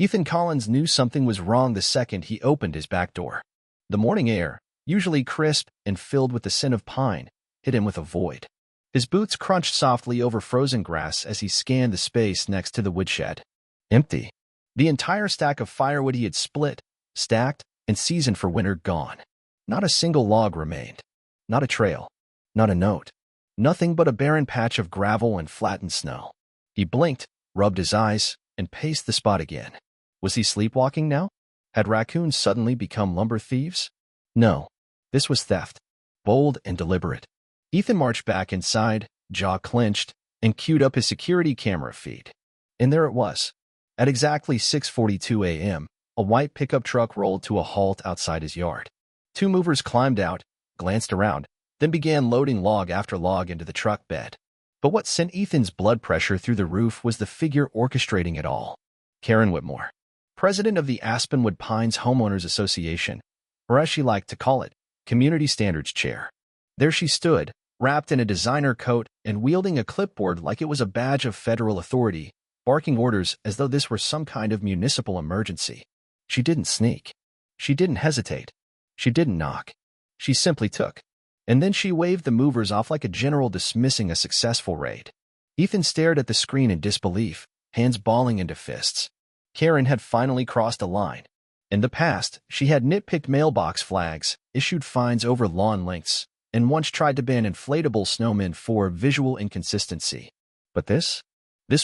Ethan Collins knew something was wrong the second he opened his back door. The morning air, usually crisp and filled with the scent of pine, hit him with a void. His boots crunched softly over frozen grass as he scanned the space next to the woodshed. Empty. The entire stack of firewood he had split, stacked, and seasoned for winter gone. Not a single log remained. Not a trail. Not a note. Nothing but a barren patch of gravel and flattened snow. He blinked, rubbed his eyes, and paced the spot again. Was he sleepwalking now? Had raccoons suddenly become lumber thieves? No. This was theft. Bold and deliberate. Ethan marched back inside, jaw clenched, and queued up his security camera feed. And there it was. At exactly 6:42 a.m., a white pickup truck rolled to a halt outside his yard. Two movers climbed out, glanced around, then began loading log after log into the truck bed. But what sent Ethan's blood pressure through the roof was the figure orchestrating it all. Karen Whitmore, president of the Aspenwood Pines Homeowners Association, or as she liked to call it, Community Standards Chair. There she stood, wrapped in a designer coat and wielding a clipboard like it was a badge of federal authority, barking orders as though this were some kind of municipal emergency. She didn't sneak. She didn't hesitate. She didn't knock. She simply took. And then she waved the movers off like a general dismissing a successful raid. Ethan stared at the screen in disbelief, hands balling into fists. Karen had finally crossed a line. In the past, she had nitpicked mailbox flags, issued fines over lawn lengths, and once tried to ban inflatable snowmen for visual inconsistency. But this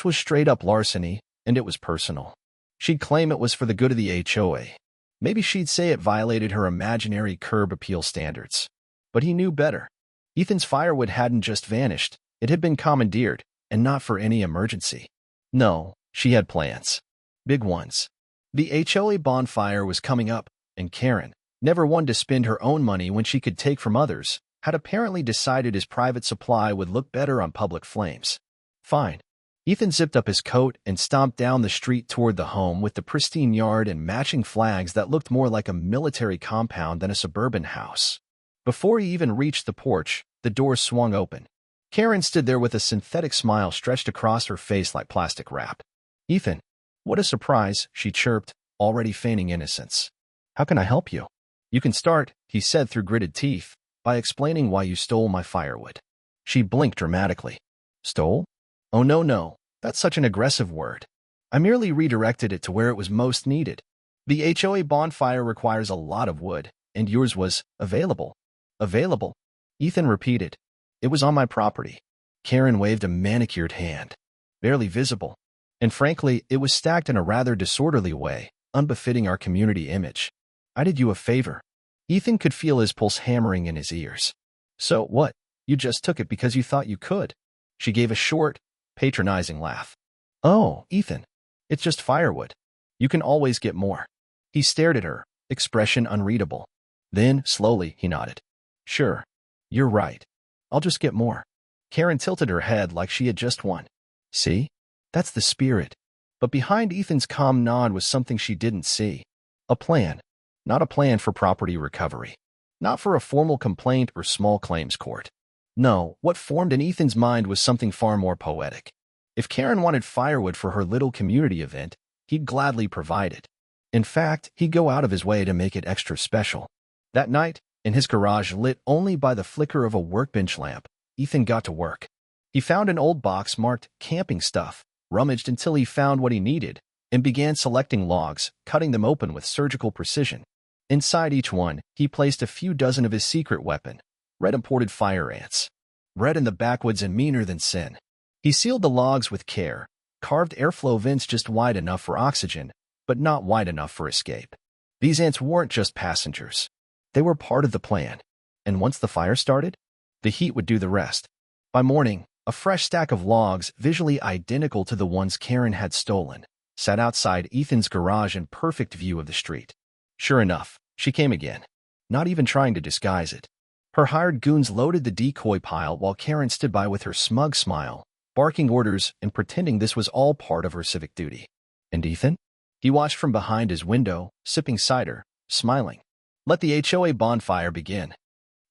was straight-up larceny, and it was personal. She'd claim it was for the good of the HOA. Maybe she'd say it violated her imaginary curb appeal standards. But he knew better. Ethan's firewood hadn't just vanished. It had been commandeered, and not for any emergency. No, she had plans. Big ones. The HOA bonfire was coming up, and Karen, never one to spend her own money when she could take from others, had apparently decided his private supply would look better on public flames. Fine. Ethan zipped up his coat and stomped down the street toward the home with the pristine yard and matching flags that looked more like a military compound than a suburban house. Before he even reached the porch, the door swung open. Karen stood there with a synthetic smile stretched across her face like plastic wrap. "Ethan, what a surprise," she chirped, already feigning innocence. "How can I help you?" "You can start," he said through gritted teeth, "by explaining why you stole my firewood." She blinked dramatically. "Stole? Oh, no, that's such an aggressive word. I merely redirected it to where it was most needed. The HOA bonfire requires a lot of wood, and yours was available." "Available?" Ethan repeated. "It was on my property." Karen waved a manicured hand. "Barely visible. And frankly, it was stacked in a rather disorderly way, unbefitting our community image. I did you a favor." Ethan could feel his pulse hammering in his ears. "So what? You just took it because you thought you could?" She gave a short, patronizing laugh. "Oh, Ethan, it's just firewood. You can always get more." He stared at her, expression unreadable. Then, slowly, he nodded. "Sure. You're right. I'll just get more." Karen tilted her head like she had just won. "See? That's the spirit." But behind Ethan's calm nod was something she didn't see. A plan. Not a plan for property recovery. Not for a formal complaint or small claims court. No, what formed in Ethan's mind was something far more poetic. If Karen wanted firewood for her little community event, he'd gladly provide it. In fact, he'd go out of his way to make it extra special. That night, in his garage lit only by the flicker of a workbench lamp, Ethan got to work. He found an old box marked camping stuff, rummaged until he found what he needed, and began selecting logs, cutting them open with surgical precision. Inside each one, he placed a few dozen of his secret weapon, red imported fire ants. Bred in the backwoods and meaner than sin. He sealed the logs with care, carved airflow vents just wide enough for oxygen, but not wide enough for escape. These ants weren't just passengers. They were part of the plan. And once the fire started, the heat would do the rest. By morning, a fresh stack of logs, visually identical to the ones Karen had stolen, sat outside Ethan's garage in perfect view of the street. Sure enough, she came again, not even trying to disguise it. Her hired goons loaded the decoy pile while Karen stood by with her smug smile, barking orders and pretending this was all part of her civic duty. And Ethan? He watched from behind his window, sipping cider, smiling. Let the HOA bonfire begin.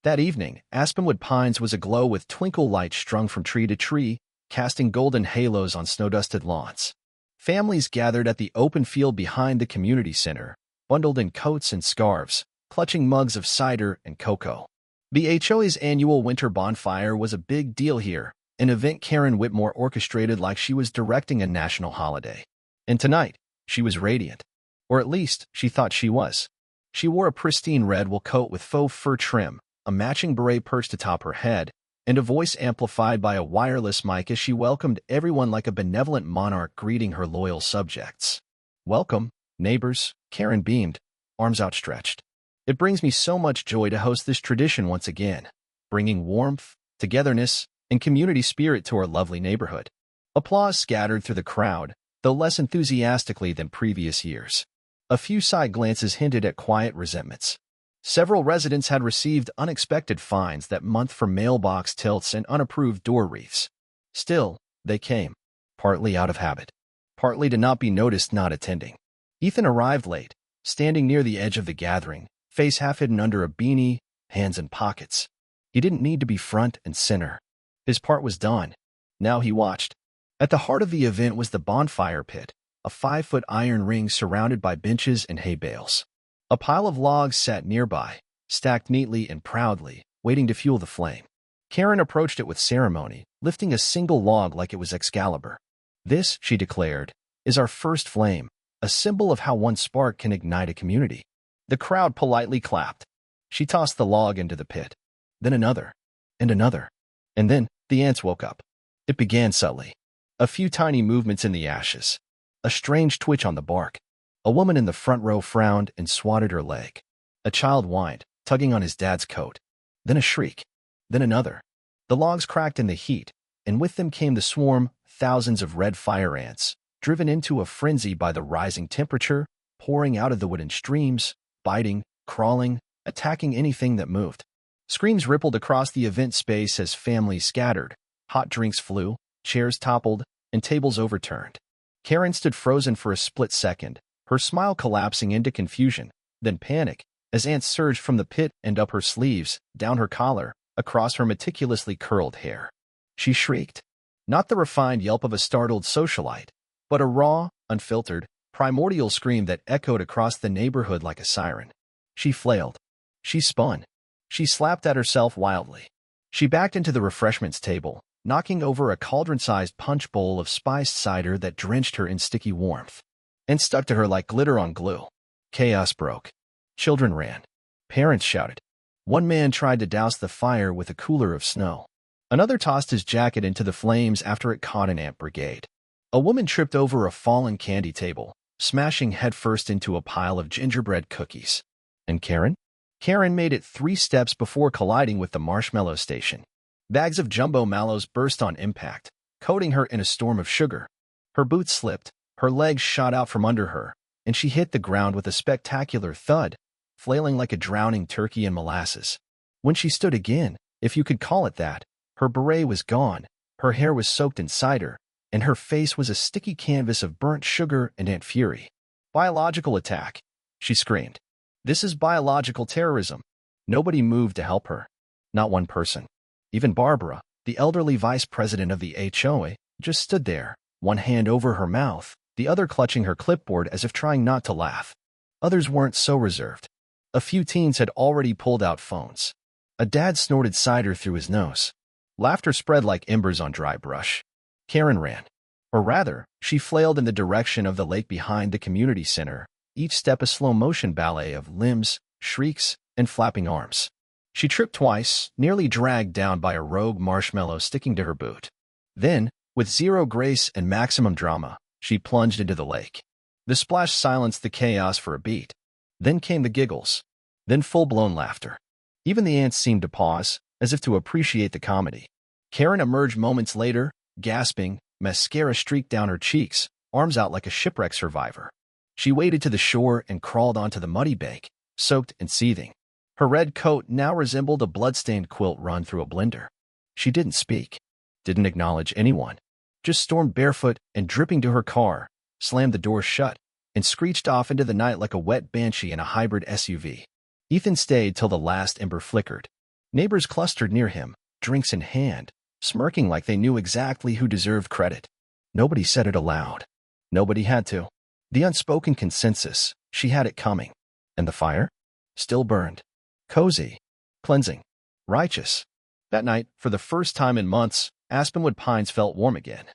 That evening, Aspenwood Pines was aglow with twinkle lights strung from tree to tree, casting golden halos on snow-dusted lawns. Families gathered at the open field behind the community center, bundled in coats and scarves, clutching mugs of cider and cocoa. The HOA's annual winter bonfire was a big deal here, an event Karen Whitmore orchestrated like she was directing a national holiday. And tonight, she was radiant. Or at least, she thought she was. She wore a pristine red wool coat with faux fur trim, a matching beret perched atop her head, and a voice amplified by a wireless mic as she welcomed everyone like a benevolent monarch greeting her loyal subjects. "Welcome, neighbors," Karen beamed, arms outstretched. "It brings me so much joy to host this tradition once again, bringing warmth, togetherness, and community spirit to our lovely neighborhood." Applause scattered through the crowd, though less enthusiastically than previous years. A few side glances hinted at quiet resentments. Several residents had received unexpected fines that month for mailbox tilts and unapproved door wreaths. Still, they came, partly out of habit, partly to not be noticed not attending. Ethan arrived late, standing near the edge of the gathering, face half hidden under a beanie, hands in pockets. He didn't need to be front and center. His part was done. Now he watched. At the heart of the event was the bonfire pit, a 5-foot iron ring surrounded by benches and hay bales. A pile of logs sat nearby, stacked neatly and proudly, waiting to fuel the flame. Karen approached it with ceremony, lifting a single log like it was Excalibur. "This," she declared, "is our first flame, a symbol of how one spark can ignite a community." The crowd politely clapped. She tossed the log into the pit. Then another, and another. And then the ants woke up. It began subtly. A few tiny movements in the ashes. A strange twitch on the bark. A woman in the front row frowned and swatted her leg. A child whined, tugging on his dad's coat. Then a shriek. Then another. The logs cracked in the heat, and with them came the swarm, thousands of red fire ants, driven into a frenzy by the rising temperature, pouring out of the wood in streams, biting, crawling, attacking anything that moved. Screams rippled across the event space as families scattered. Hot drinks flew, chairs toppled, and tables overturned. Karen stood frozen for a split second, her smile collapsing into confusion, then panic, as ants surged from the pit and up her sleeves, down her collar, across her meticulously curled hair. She shrieked. Not the refined yelp of a startled socialite, but a raw, unfiltered, primordial scream that echoed across the neighborhood like a siren. She flailed. She spun. She slapped at herself wildly. She backed into the refreshments table, knocking over a cauldron-sized punch bowl of spiced cider that drenched her in sticky warmth, and stuck to her like glitter on glue. Chaos broke. Children ran. Parents shouted. One man tried to douse the fire with a cooler of snow. Another tossed his jacket into the flames after it caught an ant brigade. A woman tripped over a fallen candy table, smashing headfirst into a pile of gingerbread cookies. And Karen? Karen made it 3 steps before colliding with the marshmallow station. Bags of jumbo mallows burst on impact, coating her in a storm of sugar. Her boots slipped, her legs shot out from under her, and she hit the ground with a spectacular thud, flailing like a drowning turkey in molasses. When she stood again, if you could call it that, her beret was gone, her hair was soaked in cider, and her face was a sticky canvas of burnt sugar and ant fury. "Biological attack," she screamed. "This is biological terrorism." Nobody moved to help her. Not one person. Even Barbara, the elderly vice president of the HOA, just stood there, one hand over her mouth, the other clutching her clipboard as if trying not to laugh. Others weren't so reserved. A few teens had already pulled out phones. A dad snorted cider through his nose. Laughter spread like embers on dry brush. Karen ran. Or rather, she flailed in the direction of the lake behind the community center, each step a slow-motion ballet of limbs, shrieks, and flapping arms. She tripped twice, nearly dragged down by a rogue marshmallow sticking to her boot. Then, with zero grace and maximum drama, she plunged into the lake. The splash silenced the chaos for a beat. Then came the giggles. Then full-blown laughter. Even the ants seemed to pause, as if to appreciate the comedy. Karen emerged moments later, gasping, mascara streaked down her cheeks, arms out like a shipwreck survivor. She waded to the shore and crawled onto the muddy bank, soaked and seething. Her red coat now resembled a blood-stained quilt run through a blender. She didn't speak, didn't acknowledge anyone, just stormed barefoot and dripping to her car, slammed the door shut, and screeched off into the night like a wet banshee in a hybrid SUV. Ethan stayed till the last ember flickered. Neighbors clustered near him, drinks in hand, smirking like they knew exactly who deserved credit. Nobody said it aloud. Nobody had to. The unspoken consensus, she had it coming. And the fire? Still burned. Cozy. Cleansing. Righteous. That night, for the first time in months, Aspenwood Pines felt warm again.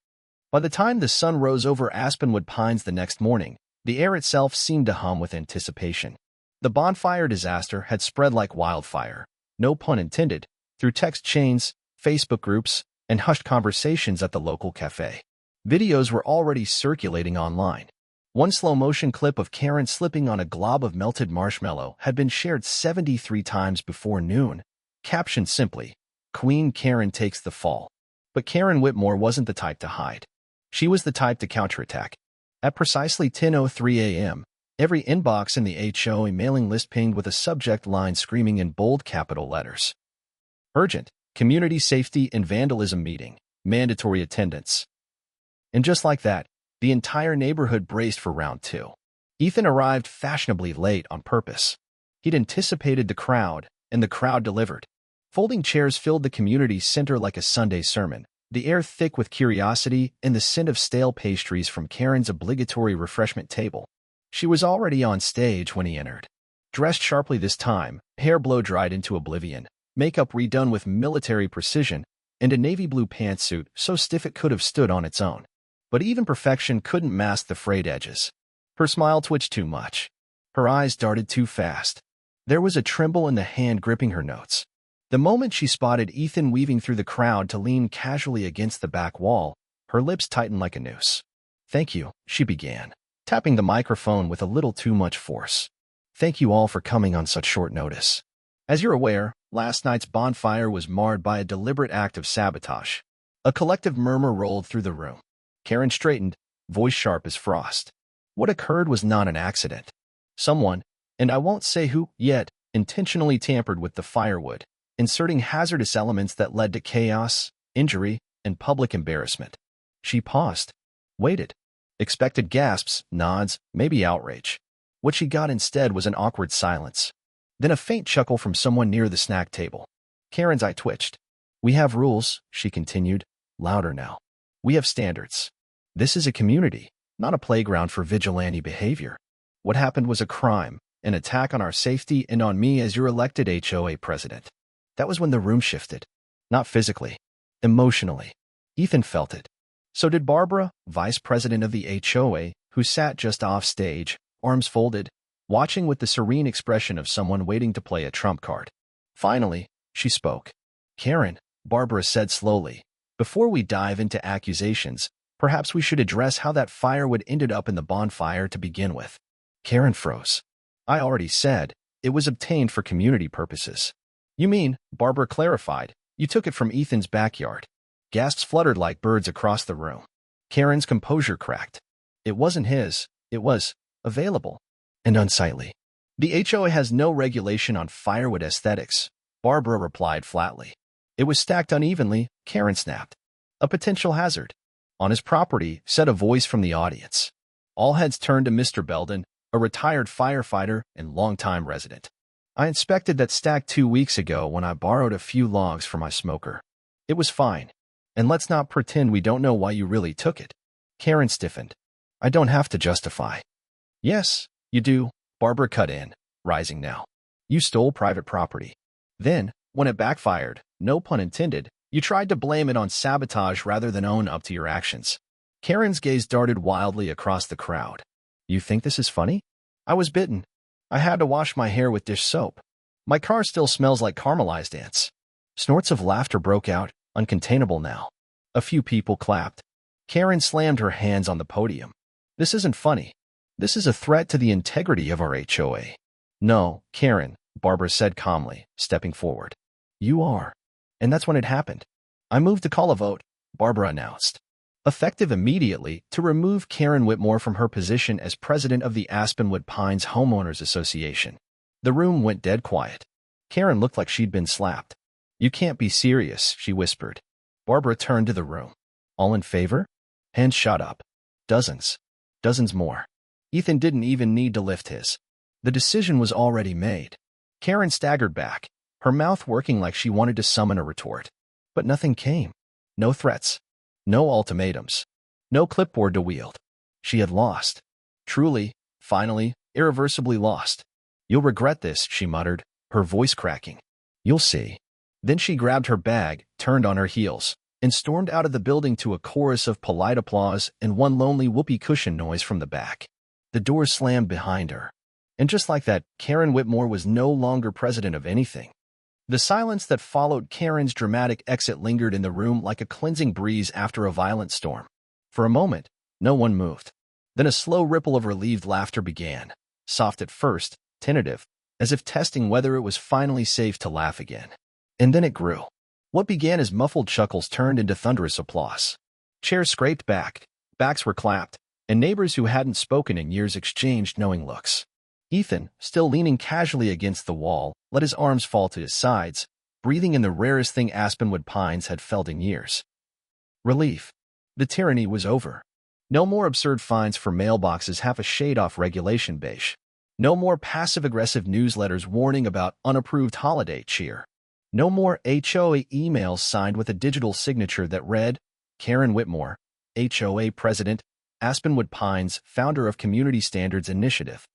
By the time the sun rose over Aspenwood Pines the next morning, the air itself seemed to hum with anticipation. The bonfire disaster had spread like wildfire, no pun intended, through text chains, Facebook groups, and hushed conversations at the local cafe. Videos were already circulating online. One slow-motion clip of Karen slipping on a glob of melted marshmallow had been shared 73 times before noon, captioned simply, "Queen Karen takes the fall." But Karen Whitmore wasn't the type to hide. She was the type to counterattack. At precisely 10:03 a.m., every inbox in the HOA mailing list pinged with a subject line screaming in bold capital letters. Urgent, community safety and vandalism meeting, mandatory attendance. And just like that, the entire neighborhood braced for round two. Ethan arrived fashionably late on purpose. He'd anticipated the crowd, and the crowd delivered. Folding chairs filled the community center like a Sunday sermon, the air thick with curiosity and the scent of stale pastries from Karen's obligatory refreshment table. She was already on stage when he entered. Dressed sharply this time, hair blow-dried into oblivion, makeup redone with military precision, and a navy blue pantsuit so stiff it could have stood on its own. But even perfection couldn't mask the frayed edges. Her smile twitched too much. Her eyes darted too fast. There was a tremble in the hand gripping her notes. The moment she spotted Ethan weaving through the crowd to lean casually against the back wall, her lips tightened like a noose. "Thank you," she began, tapping the microphone with a little too much force. "Thank you all for coming on such short notice. As you're aware, last night's bonfire was marred by a deliberate act of sabotage." A collective murmur rolled through the room. Karen straightened, voice sharp as frost. What occurred was not an accident. Someone, and I won't say who yet, intentionally tampered with the firewood, inserting hazardous elements that led to chaos, injury, and public embarrassment. She paused, waited, expected gasps, nods, maybe outrage. What she got instead was an awkward silence. Then a faint chuckle from someone near the snack table. Karen's eye twitched. "We have rules," she continued, louder now. "We have standards. This is a community, not a playground for vigilante behavior. What happened was a crime, an attack on our safety and on me as your elected HOA president." That was when the room shifted. Not physically, emotionally. Ethan felt it. So did Barbara, vice president of the HOA, who sat just off stage, arms folded, watching with the serene expression of someone waiting to play a trump card. Finally, she spoke. "Karen," Barbara said slowly, "before we dive into accusations, perhaps we should address how that firewood ended up in the bonfire to begin with." Karen froze. "I already said, it was obtained for community purposes." "You mean," Barbara clarified, "you took it from Ethan's backyard." Gasps fluttered like birds across the room. Karen's composure cracked. "It wasn't his. It was available and unsightly. The HOA has no regulation on firewood aesthetics," Barbara replied flatly. "It was stacked unevenly," Karen snapped. "A potential hazard." "On his property," said a voice from the audience. All heads turned to Mr. Belden, a retired firefighter and longtime resident. "I inspected that stack 2 weeks ago when I borrowed a few logs for my smoker. It was fine. And let's not pretend we don't know why you really took it." Karen stiffened. "I don't have to justify." "Yes, you do," Barbara cut in, rising now. "You stole private property. Then, when it backfired, no pun intended, you tried to blame it on sabotage rather than own up to your actions." Karen's gaze darted wildly across the crowd. "You think this is funny? I was bitten. I had to wash my hair with dish soap. My car still smells like caramelized ants." Snorts of laughter broke out, uncontainable now. A few people clapped. Karen slammed her hands on the podium. "This isn't funny. This is a threat to the integrity of our HOA." "No, Karen," Barbara said calmly, stepping forward. "You are." And that's when it happened. "I moved to call a vote," Barbara announced. Effective immediately, to remove Karen Whitmore from her position as president of the Aspenwood Pines Homeowners Association. The room went dead quiet. Karen looked like she'd been slapped. "You can't be serious," she whispered. Barbara turned to the room. "All in favor?" Hands shot up. Dozens. Dozens more. Ethan didn't even need to lift his. The decision was already made. Karen staggered back, her mouth working like she wanted to summon a retort. But nothing came. No threats. No ultimatums. No clipboard to wield. She had lost. Truly, finally, irreversibly lost. "You'll regret this," she muttered, her voice cracking. "You'll see." Then she grabbed her bag, turned on her heels, and stormed out of the building to a chorus of polite applause and one lonely whoopee cushion noise from the back. The door slammed behind her. And just like that, Karen Whitmore was no longer president of anything. The silence that followed Karen's dramatic exit lingered in the room like a cleansing breeze after a violent storm. For a moment, no one moved. Then a slow ripple of relieved laughter began, soft at first, tentative, as if testing whether it was finally safe to laugh again. And then it grew. What began as muffled chuckles turned into thunderous applause. Chairs scraped back, backs were clapped, and neighbors who hadn't spoken in years exchanged knowing looks. Ethan, still leaning casually against the wall, let his arms fall to his sides, breathing in the rarest thing Aspenwood pines had felt in years. Relief. The tyranny was over. No more absurd fines for mailboxes half a shade off regulation beige. No more passive-aggressive newsletters warning about unapproved holiday cheer. No more HOA emails signed with a digital signature that read, "Karen Whitmore, HOA President, Aspenwood Pines, founder of Community Standards Initiative."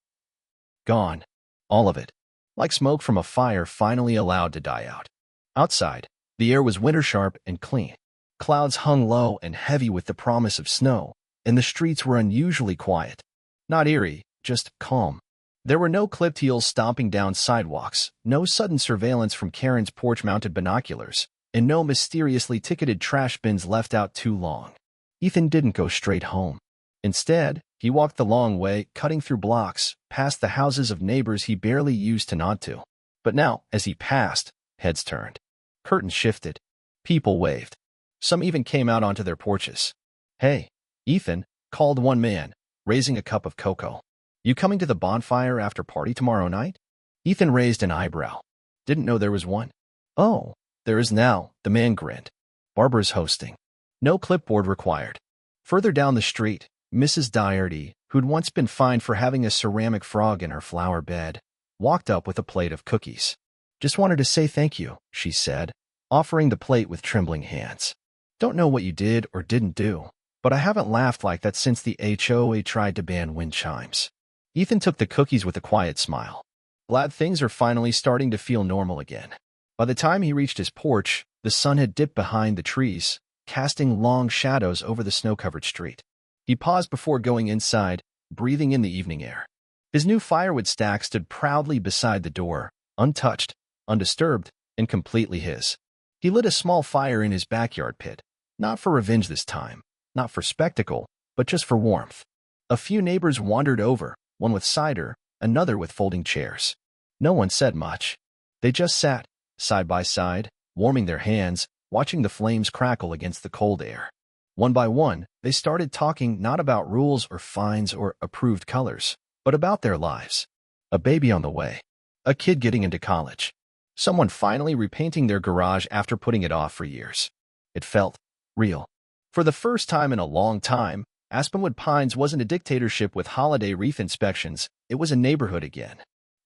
Gone. All of it. Like smoke from a fire finally allowed to die out. Outside, the air was winter-sharp and clean. Clouds hung low and heavy with the promise of snow, and the streets were unusually quiet. Not eerie, just calm. There were no clipped heels stomping down sidewalks, no sudden surveillance from Karen's porch-mounted binoculars, and no mysteriously ticketed trash bins left out too long. Ethan didn't go straight home. Instead, he walked the long way, cutting through blocks, past the houses of neighbors he barely used to nod to. But now, as he passed, heads turned. Curtains shifted. People waved. Some even came out onto their porches. "Hey, Ethan," called one man, raising a cup of cocoa. "You coming to the bonfire after party tomorrow night?" Ethan raised an eyebrow. "Didn't know there was one." "Oh, there is now," the man grinned. "Barbara's hosting. No clipboard required." Further down the street, Mrs. Doherty, who'd once been fined for having a ceramic frog in her flower bed, walked up with a plate of cookies. "Just wanted to say thank you," she said, offering the plate with trembling hands. "Don't know what you did or didn't do, but I haven't laughed like that since the HOA tried to ban wind chimes." Ethan took the cookies with a quiet smile. Glad things are finally starting to feel normal again. By the time he reached his porch, the sun had dipped behind the trees, casting long shadows over the snow-covered street. He paused before going inside, breathing in the evening air. His new firewood stack stood proudly beside the door, untouched, undisturbed, and completely his. He lit a small fire in his backyard pit, not for revenge this time, not for spectacle, but just for warmth. A few neighbors wandered over, one with cider, another with folding chairs. No one said much. They just sat, side by side, warming their hands, watching the flames crackle against the cold air. One by one, they started talking not about rules or fines or approved colors, but about their lives. A baby on the way. A kid getting into college. Someone finally repainting their garage after putting it off for years. It felt real. For the first time in a long time, Aspenwood Pines wasn't a dictatorship with holiday wreath inspections, it was a neighborhood again.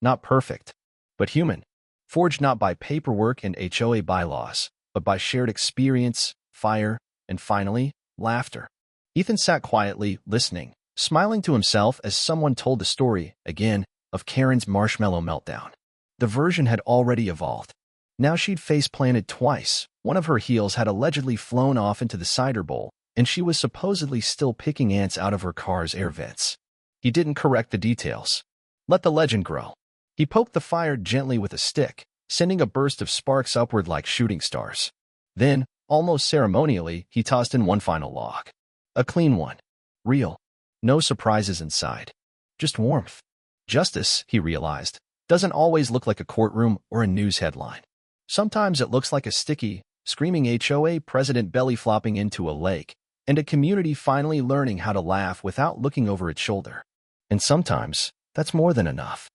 Not perfect, but human. Forged not by paperwork and HOA bylaws, but by shared experience, fire, and finally, laughter. Ethan sat quietly, listening, smiling to himself as someone told the story, again, of Karen's marshmallow meltdown. The version had already evolved. Now she'd face-planted twice. One of her heels had allegedly flown off into the cider bowl, and she was supposedly still picking ants out of her car's air vents. He didn't correct the details. Let the legend grow. He poked the fire gently with a stick, sending a burst of sparks upward like shooting stars. Then, almost ceremonially, he tossed in one final log. A clean one. Real. No surprises inside. Just warmth. Justice, he realized, doesn't always look like a courtroom or a news headline. Sometimes it looks like a sticky, screaming HOA president belly flopping into a lake, and a community finally learning how to laugh without looking over its shoulder. And sometimes, that's more than enough.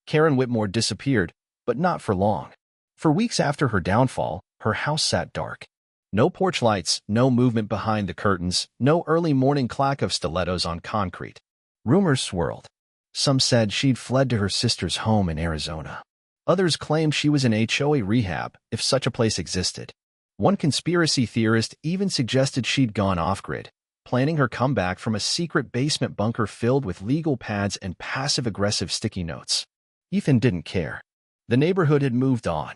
Karen Whitmore disappeared, but not for long. For weeks after her downfall, her house sat dark. No porch lights, no movement behind the curtains, no early morning clack of stilettos on concrete. Rumors swirled. Some said she'd fled to her sister's home in Arizona. Others claimed she was in HOA rehab, if such a place existed. One conspiracy theorist even suggested she'd gone off-grid, planning her comeback from a secret basement bunker filled with legal pads and passive-aggressive sticky notes. Ethan didn't care. The neighborhood had moved on.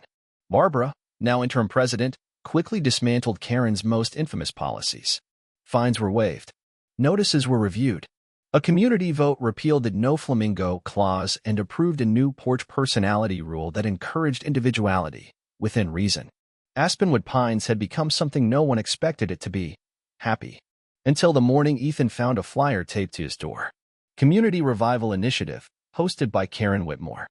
Barbara, now interim president, quickly dismantled Karen's most infamous policies. Fines were waived. Notices were reviewed. A community vote repealed the no flamingo clause and approved a new porch personality rule that encouraged individuality, within reason. Aspenwood Pines had become something no one expected it to be. Happy. Until the morning Ethan found a flyer taped to his door. Community Revival Initiative, hosted by Karen Whitmore.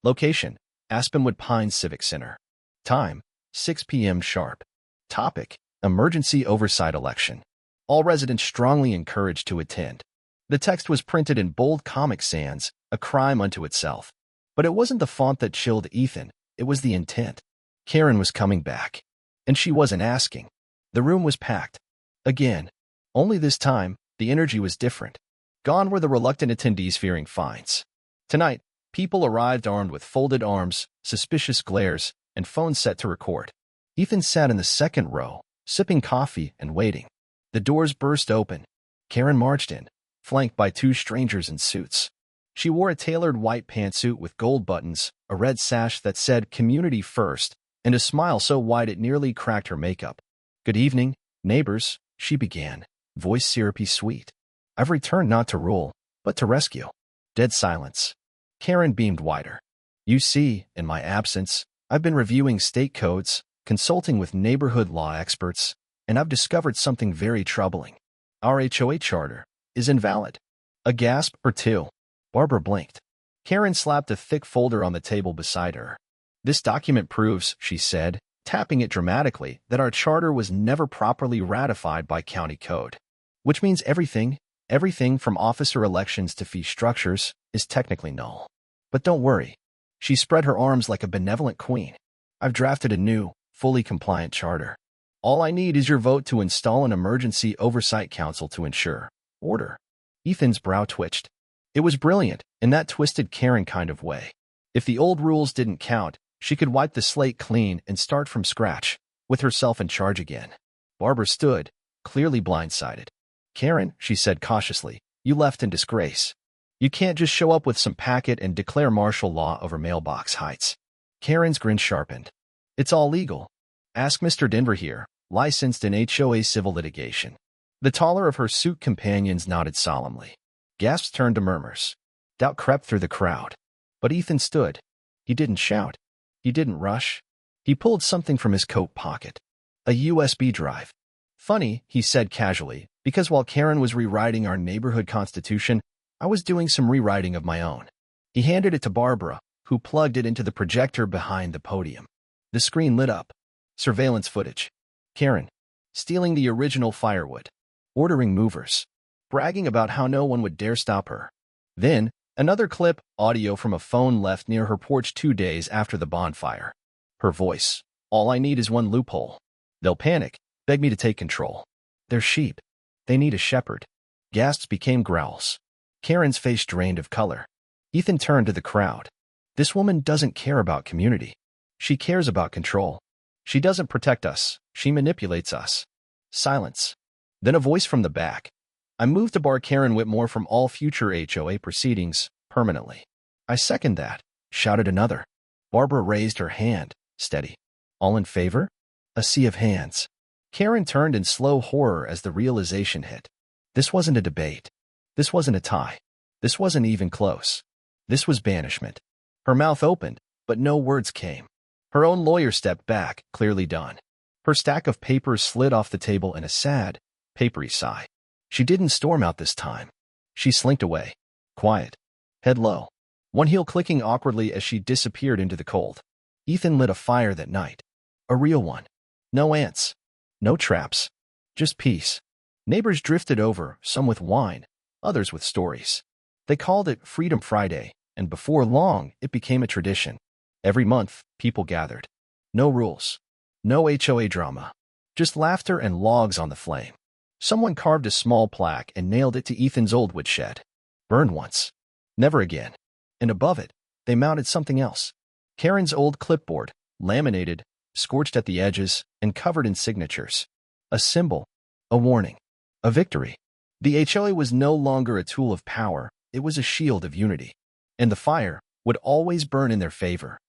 Location: Aspenwood Pines Civic Center. Time: 6 p.m. sharp. Topic: Emergency Oversight Election. All residents strongly encouraged to attend. The text was printed in bold Comic Sans, a crime unto itself. But it wasn't the font that chilled Ethan, it was the intent. Karen was coming back. And she wasn't asking. The room was packed. Again. Only this time, the energy was different. Gone were the reluctant attendees fearing fines. Tonight, people arrived armed with folded arms, suspicious glares, and phones set to record. Ethan sat in the second row, sipping coffee and waiting. The doors burst open. Karen marched in, flanked by two strangers in suits. She wore a tailored white pantsuit with gold buttons, a red sash that said "Community First," and a smile so wide it nearly cracked her makeup. "Good evening, neighbors," she began, voice syrupy sweet. "I've returned not to rule, but to rescue." Dead silence. Karen beamed wider. "You see, in my absence, I've been reviewing state codes, consulting with neighborhood law experts, and I've discovered something very troubling. Our HOA charter is invalid." A gasp or two. Barbara blinked. Karen slapped a thick folder on the table beside her. "This document proves," she said, tapping it dramatically, "that our charter was never properly ratified by county code. Which means everything from officer elections to fee structures, is technically null. But don't worry." She spread her arms like a benevolent queen. "I've drafted a new, fully compliant charter. All I need is your vote to install an emergency oversight council to ensure order." Ethan's brow twitched. It was brilliant, in that twisted Karen kind of way. If the old rules didn't count, she could wipe the slate clean and start from scratch, with herself in charge again. Barbara stood, clearly blindsided. "Karen," she said cautiously, "you left in disgrace. You can't just show up with some packet and declare martial law over mailbox heights." Karen's grin sharpened. "It's all legal. Ask Mr. Denver here, licensed in HOA civil litigation." The taller of her suit companions nodded solemnly. Gasps turned to murmurs. Doubt crept through the crowd. But Ethan stood. He didn't shout. He didn't rush. He pulled something from his coat pocket. A USB drive. "Funny," he said casually, "because while Karen was rewriting our neighborhood constitution, I was doing some rewriting of my own." He handed it to Barbara, who plugged it into the projector behind the podium. The screen lit up. Surveillance footage. Karen. Stealing the original Firewood. Ordering movers. Bragging about how no one would dare stop her. Then, another clip, audio from a phone left near her porch 2 days after the bonfire. Her voice. "All I need is one loophole. They'll panic, beg me to take control. They're sheep. They need a shepherd." Gasps became growls. Karen's face drained of color. Ethan turned to the crowd. "This woman doesn't care about community. She cares about control. She doesn't protect us. She manipulates us." Silence. Then a voice from the back. "I move to bar Karen Whitmore from all future HOA proceedings, permanently." "I second that," shouted another. Barbara raised her hand, steady. "All in favor?" A sea of hands. Karen turned in slow horror as the realization hit. This wasn't a debate. This wasn't a tie. This wasn't even close. This was banishment. Her mouth opened, but no words came. Her own lawyer stepped back, clearly done. Her stack of papers slid off the table in a sad, papery sigh. She didn't storm out this time. She slinked away. Quiet. Head low. One heel clicking awkwardly as she disappeared into the cold. Ethan lit a fire that night. A real one. No ants. No traps. Just peace. Neighbors drifted over, some with wine, others with stories. They called it Freedom Friday, and before long, it became a tradition. Every month, people gathered. No rules. No HOA drama. Just laughter and logs on the flame. Someone carved a small plaque and nailed it to Ethan's old woodshed. Burned once. Never again. And above it, they mounted something else. Karen's old clipboard, laminated, scorched at the edges, and covered in signatures. A symbol. A warning. A victory. The HOA was no longer a tool of power, it was a shield of unity. And the fire would always burn in their favor.